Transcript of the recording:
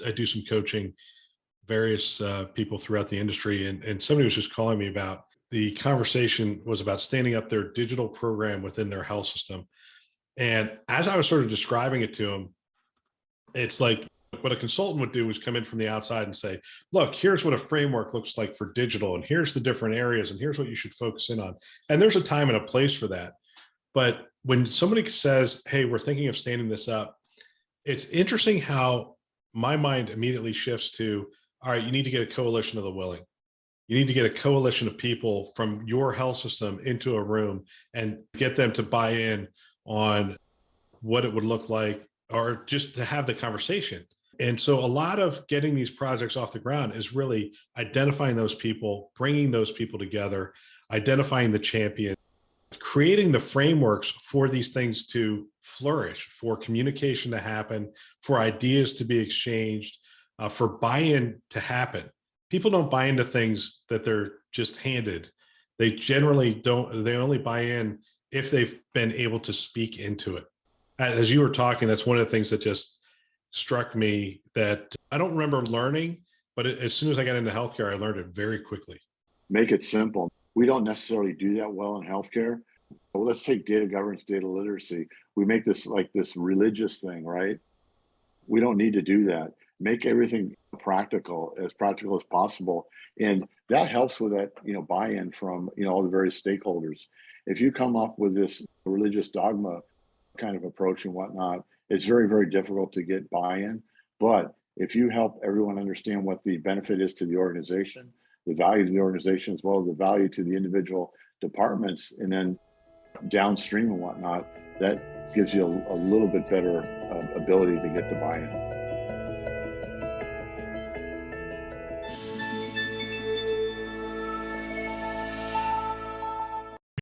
I do some coaching, various people throughout the industry, and somebody was just calling me about the conversation was about standing up their digital program within their health system. And as I was sort of describing it to him, it's like what a consultant would do is come in from the outside and say, look, here's what a framework looks like for digital, and here's the different areas, and here's what you should focus in on. And there's a time and a place for that. But when somebody says, hey, we're thinking of standing this up, it's interesting how my mind immediately shifts to, all right, you need to get a coalition of the willing. You need to get a coalition of people from your health system into a room and get them to buy in on what it would look like, or just to have the conversation. And so a lot of getting these projects off the ground is really identifying those people, bringing those people together, identifying the champion, creating the frameworks for these things to flourish, for communication to happen, for ideas to be exchanged, for buy-in to happen. People don't buy into things that they're just handed. They generally don't, they only buy in if they've been able to speak into it. As you were talking, that's one of the things that just struck me, that I don't remember learning, but as soon as I got into healthcare, I learned it very quickly. Make it simple. We don't necessarily do that well in healthcare. Well, let's take data governance, data literacy. We make this like this religious thing, right? We don't need to do that. Make everything practical as possible. And that helps with that, buy-in from, all the various stakeholders. If you come up with this religious dogma kind of approach and whatnot, it's very, very difficult to get buy-in. But if you help everyone understand what the benefit is to the organization, the value to the organization, as well as the value to the individual departments, and then downstream and whatnot, that gives you a little bit better ability to get the buy-in.